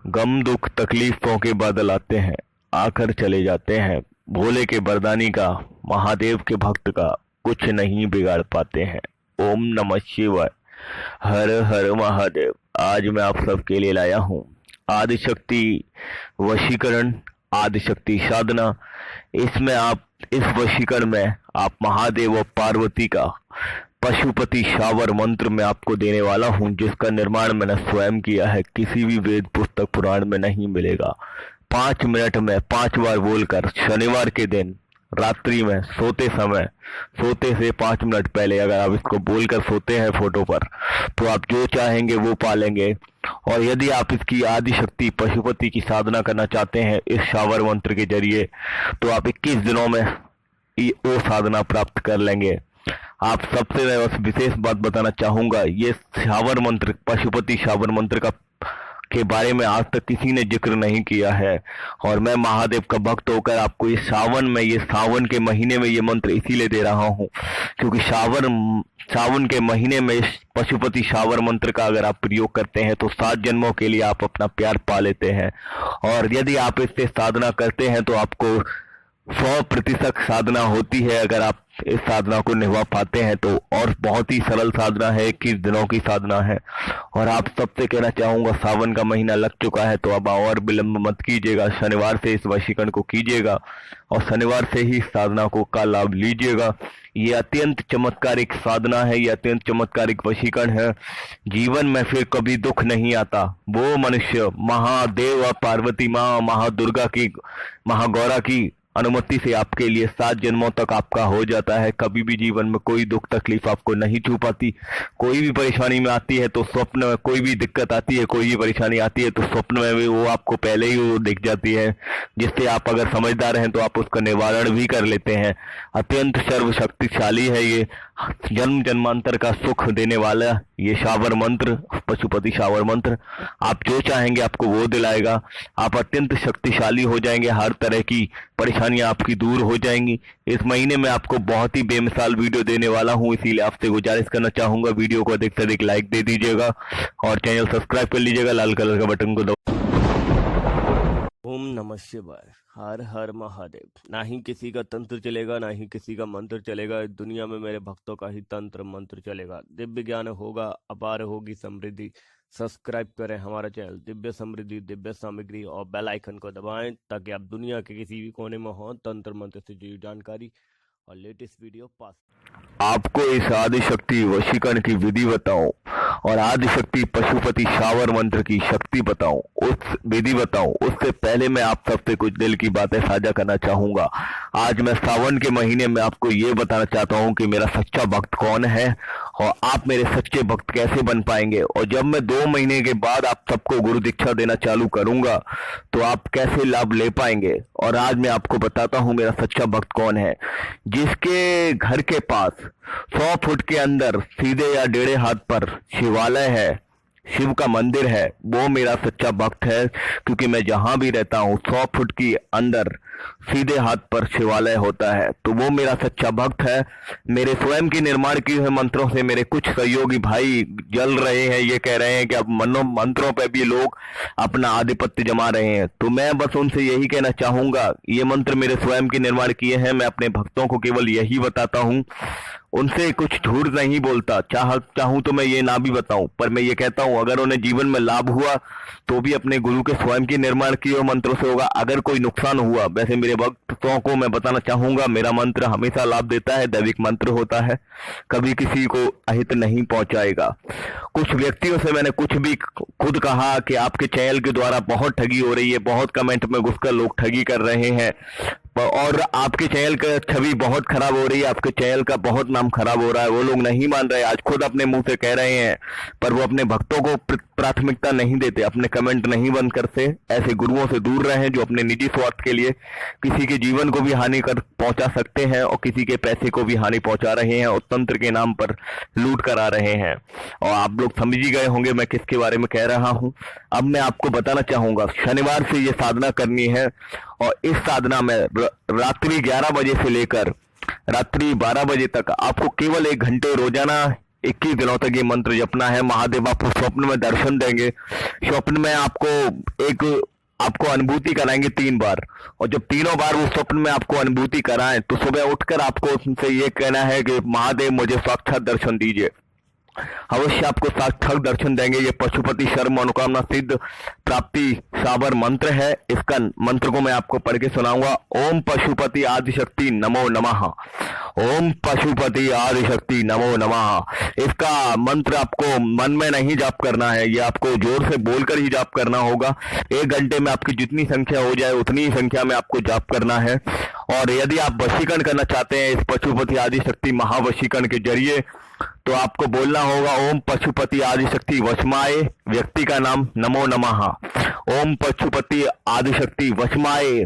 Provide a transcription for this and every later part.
गम दुख तकलीफों के बादल आते हैं, आकर चले जाते हैं। भोले के बरदानी का, महादेव के भक्त का कुछ नहीं बिगाड़ पाते हैं। ओम नमः शिवाय। हर हर महादेव। आज मैं आप सबके लिए लाया हूँ आदिशक्ति वशीकरण, आदिशक्ति साधना। इसमें आप इस वशीकरण में आप महादेव और पार्वती का पशुपति शावर मंत्र में आपको देने वाला हूं, जिसका निर्माण मैंने स्वयं किया है। किसी भी वेद पुस्तक पुराण में नहीं मिलेगा। 5 मिनट में 5 बार बोलकर शनिवार के दिन रात्रि में सोते समय, सोते से 5 मिनट पहले अगर आप इसको बोलकर सोते हैं फोटो पर, तो आप जो चाहेंगे वो पालेंगे। और यदि आप इसकी आदिशक्ति पशुपति की साधना करना चाहते हैं इस शावर मंत्र के जरिए, तो आप 21 दिनों में वो साधना प्राप्त कर लेंगे। आप सबसे मैं बस विशेष बात बताना चाहूंगा, ये शावर मंत्र, पशुपति शावर मंत्र का के बारे में आज तक किसी ने जिक्र नहीं किया है। और मैं महादेव का भक्त होकर आपको ये सावन के महीने में ये मंत्र इसीलिए दे रहा हूँ, क्योंकि सावन के महीने में इस पशुपति शावर मंत्र का अगर आप प्रयोग करते हैं तो 7 जन्मों के लिए आप अपना प्यार पा लेते हैं। और यदि आप इससे साधना करते हैं तो आपको 100% साधना होती है। अगर आप इस साधना को निभा पाते हैं तो, और बहुत ही सरल साधना है, 21 दिनों की साधना है। और आप सबसे कहना चाहूंगा, सावन का महीना लग चुका है तो अब और विलंब मत कीजिएगा। शनिवार से इस वशीकरण को कीजिएगा और शनिवार से ही साधना को का लाभ लीजिएगा। ये अत्यंत चमत्कारिक साधना है, ये अत्यंत चमत्कारिक वशीकरण है। जीवन में फिर कभी दुख नहीं आता। वो मनुष्य महादेव और पार्वती माँ, महादुर्गा की, महागौरा की अनुमति से आपके लिए 7 जन्मों तक आपका हो जाता है। कभी भी जीवन में कोई दुख तकलीफ आपको नहीं छू पाती। कोई भी परेशानी में आती है तो स्वप्न में, कोई भी दिक्कत आती है, कोई भी परेशानी आती है तो स्वप्न में भी वो आपको पहले ही वो दिख जाती है, जिससे आप अगर समझदार हैं तो आप उसका निवारण भी कर लेते हैं। अत्यंत सर्वशक्तिशाली है ये, जन्म जन्मांतर का सुख देने वाला ये शावर मंत्र, पशुपति शावर मंत्र। आप जो चाहेंगे आपको वो दिलाएगा। आप अत्यंत शक्तिशाली हो जाएंगे, हर तरह की परेशानियां आपकी दूर हो जाएंगी। इस महीने में आपको बहुत ही बेमिसाल वीडियो देने वाला हूं, इसीलिए आपसे गुजारिश करना चाहूंगा, वीडियो को अधिक से अधिक लाइक दे दीजिएगा और चैनल सब्सक्राइब कर लीजिएगा, लाल कलर का बटन को दबाओ। ओम नमः शिवाय। हर हर महादेव। ना ही किसी का तंत्र चलेगा, ना ही किसी का मंत्र चलेगा। इस दुनिया में मेरे भक्तों का ही तंत्र मंत्र चलेगा। दिव्य ज्ञान होगा, अपार होगी समृद्धि। सब्सक्राइब करें हमारा चैनल दिव्य समृद्धि, दिव्य सामग्री, और बेल आइकन को दबाएं ताकि आप दुनिया के किसी भी कोने में हो तंत्र मंत्र से जुड़ी जानकारी और लेटेस्ट वीडियो पास। आपको इस आदिशक्ति वशीकरण की विधि बताऊं और आदिशक्ति पशुपति शावर मंत्र की शक्ति बताऊं, उस विधि बताऊं, उससे पहले मैं आप सबसे कुछ दिल की बातें साझा करना चाहूंगा। आज मैं सावन के महीने में आपको ये बताना चाहता हूं कि मेरा सच्चा भक्त कौन है और आप मेरे सच्चे भक्त कैसे बन पाएंगे। और जब मैं 2 महीने के बाद आप सबको गुरु दीक्षा देना चालू करूंगा तो आप कैसे लाभ ले पाएंगे। और आज मैं आपको बताता हूं मेरा सच्चा भक्त कौन है। जिसके घर के पास 100 फुट के अंदर सीधे या टेढ़े हाथ पर शिवालय है, शिव का मंदिर है, वो मेरा सच्चा भक्त है। क्योंकि मैं जहां भी रहता हूं 100 फुट की अंदर सीधे हाथ पर शिवालय होता है, तो वो मेरा सच्चा भक्त है। मेरे स्वयं के निर्माण किए हुए मंत्रों से मेरे कुछ सहयोगी भाई जल रहे हैं, ये कह रहे हैं कि अब मंत्रों पे भी लोग अपना आधिपत्य जमा रहे हैं। तो मैं बस उनसे यही कहना चाहूंगा, ये मंत्र मेरे स्वयं के निर्माण किए हैं। मैं अपने भक्तों को केवल यही बताता हूँ, उनसे कुछ झूठ नहीं बोलता। चाहूं तो मैं ये ना भी बताऊं, पर मैं ये कहता हूं अगर उन्हें जीवन में लाभ हुआ तो भी अपने गुरु के स्वयं के निर्माण किए हुए मंत्रों से होगा। अगर कोई नुकसान हुआ, वैसे मेरे भक्तों को मैं बताना चाहूंगा, मेरा मंत्र हमेशा लाभ देता है, दैविक मंत्र होता है, कभी किसी को अहित नहीं पहुंचाएगा। कुछ व्यक्तियों से मैंने कुछ भी खुद कहा कि आपके चैनल के द्वारा बहुत ठगी हो रही है, बहुत कमेंट में घुसकर लोग ठगी कर रहे हैं और आपके चैनल का छवि बहुत खराब हो रही है, आपके चैनल का बहुत नाम खराब हो रहा है। वो लोग नहीं मान रहे, आज खुद अपने मुंह से कह रहे हैं, पर वो अपने भक्तों को प्राथमिकता नहीं देते, अपने कमेंट नहीं बंद करते। ऐसे गुरुओं से दूर रहें जो अपने निजी स्वार्थ के लिए किसी के जीवन को भी हानि कर पहुंचा सकते हैं और किसी के पैसे को भी हानि पहुंचा रहे हैं और तंत्र के नाम पर लूट करा रहे हैं। और आप लोग समझ ही गए होंगे मैं किसके बारे में कह रहा हूं। अब मैं आपको बताना चाहूंगा, शनिवार से ये साधना करनी है और इस साधना में रात्रि 11 बजे से लेकर रात्रि 12 बजे तक आपको केवल 1 घंटे रोजाना 21 दिनों तक ये मंत्र जपना है। महादेव आपको स्वप्न में दर्शन देंगे। स्वप्न में आपको अनुभूति कराएंगे 3 बार, और जब तीनों बार वो स्वप्न में आपको अनुभूति कराएं तो सुबह उठकर आपको उनसे ये कहना है कि महादेव मुझे साक्षात दर्शन दीजिए। अवश्य आपको साक्षात दर्शन देंगे। ये पशुपति सर्व मनोकामना सिद्ध प्राप्ति सावर मंत्र है। इसका मंत्र को मैं आपको पढ़ के सुनाऊंगा। ओम पशुपति आदिशक्ति नमो नमः। ओम पशुपति आदिशक्ति नमो नमः। इसका मंत्र आपको मन में नहीं जाप करना है, ये आपको जोर से बोलकर ही जाप करना होगा। 1 घंटे में आपकी जितनी संख्या हो जाए उतनी ही संख्या में आपको जाप करना है। और यदि आप वशीकरण करना चाहते हैं इस पशुपति आदिशक्ति महावशीकरण के जरिए, तो आपको बोलना होगा ओम पशुपति आदिशक्ति वशमाए, व्यक्ति का नाम नमो नमः। ओम पशुपति आदिशक्ति वशमाए,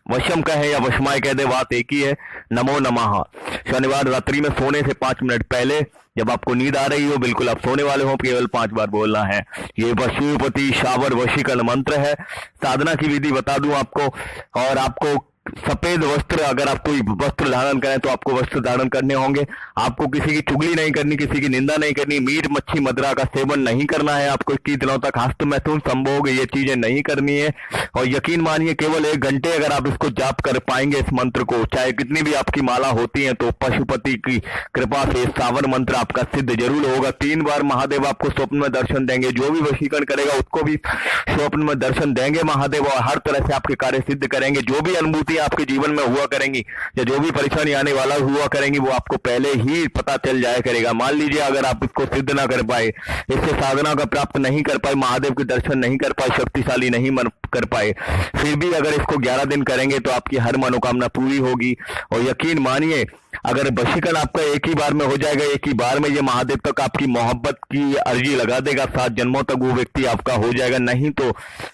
वशम कहे या वशमाए कह दे, बात एक ही है, नमो नमः। शनिवार रात्रि में सोने से 5 मिनट पहले जब आपको नींद आ रही हो, बिल्कुल आप सोने वाले हो, केवल 5 बार बोलना है। ये पशुपति शावर वशीकरण मंत्र है। साधना की विधि बता दूं आपको, और आपको सफेद वस्त्र, अगर आप कोई वस्त्र धारण करें तो आपको वस्त्र धारण करने होंगे। आपको किसी की चुगली नहीं करनी, किसी की निंदा नहीं करनी, मीट मच्छी मदिरा का सेवन नहीं करना है। आपको 21 दिनों तक हस्त मैथुन संभोग ये चीजें नहीं करनी है। और यकीन मानिए केवल 1 घंटे अगर आप इसको जाप कर पाएंगे इस मंत्र को, चाहे कितनी भी आपकी माला होती है, तो पशुपति की कृपा से सावर मंत्र आपका सिद्ध जरूर होगा। 3 बार महादेव आपको स्वप्न में दर्शन देंगे। जो भी वशीकरण करेगा उसको भी स्वप्न में दर्शन देंगे महादेव, और हर तरह से आपके कार्य सिद्ध करेंगे। जो भी अनुभूति आपके जीवन में हुआ करेंगी या जो भी परेशानी आने वाला हुआ करेंगी, वो आपको पहले ही पता चल जाया करेगा। मान लीजिए अगर आप इसको सिद्ध ना कर पाए, इससे साधना का प्राप्त नहीं कर पाए, महादेव के दर्शन नहीं कर पाए, शक्तिशाली नहीं कर पाए, फिर भी अगर इसको 11 दिन करेंगे तो आपकी हर मनोकामना पूरी होगी। और यकीन मानिए अगर वशीकरण आपका एक ही बार में हो जाएगा, एक ही बार में ये महादेव तक आपकी मोहब्बत की अर्जी लगा देगा, 7 जन्मों तक वो व्यक्ति आपका हो जाएगा। नहीं तो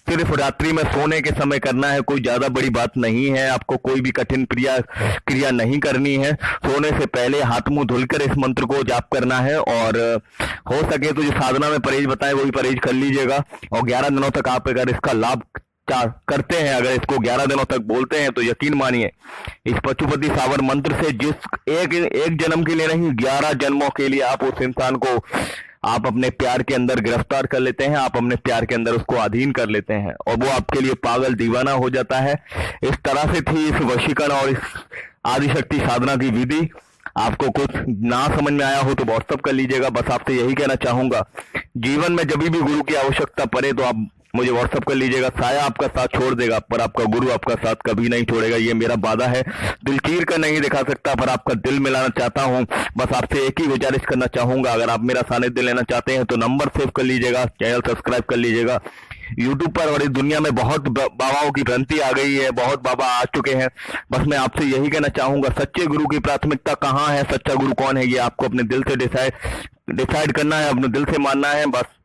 सिर्फ रात्रि में सोने के समय करना है, कोई ज्यादा बड़ी बात नहीं है। आपको कोई भी कठिन क्रिया नहीं करनी है। सोने से पहले हाथ मुंह धुलकर इस मंत्र को जाप करना है, और हो सके तो जो साधना में परहेज बताए वही परहेज कर लीजिएगा। और 11 दिनों तक आप अगर इसका लाभ करते हैं, अगर इसको 11 दिनों तक बोलते हैं, तो यकीन मानिए इस पशुपति सावर मंत्र से जिस एक जन्म के लिए नहीं, 11 जन्मों के लिए आप उस इंसान को आप अपने प्यार के अंदर गिरफ्तार कर लेते हैं, आप अपने प्यार के अंदर उसको अधीन कर लेते हैं, और वो आपके लिए पागल दीवाना हो जाता है। इस तरह से थी इस वशीकरण और इस आदिशक्ति साधना की विधि। आपको कुछ ना समझ में आया हो तो व्हाट्सअप कर लीजिएगा। बस आपसे यही कहना चाहूंगा, जीवन में जब भी गुरु की आवश्यकता पड़े तो आप मुझे व्हाट्सअप कर लीजिएगा। साया आपका साथ छोड़ देगा पर आपका गुरु आपका साथ कभी नहीं छोड़ेगा, ये मेरा वादा है। दिल चीर कर नहीं दिखा सकता पर आपका दिल मिलाना चाहता हूँ। बस आपसे एक ही गुजारिश करना चाहूंगा, अगर आप मेरा सानिध्य लेना चाहते हैं तो नंबर सेव कर लीजिएगा, चैनल सब्सक्राइब कर लीजिएगा। यूट्यूब पर और इस दुनिया में बहुत बाबाओं की भ्रांति आ गई है, बहुत बाबा आ चुके हैं। बस मैं आपसे यही कहना चाहूंगा, सच्चे गुरु की प्राथमिकता कहाँ है, सच्चा गुरु कौन है, ये आपको अपने दिल से डिसाइड करना है, अपने दिल से मानना है। बस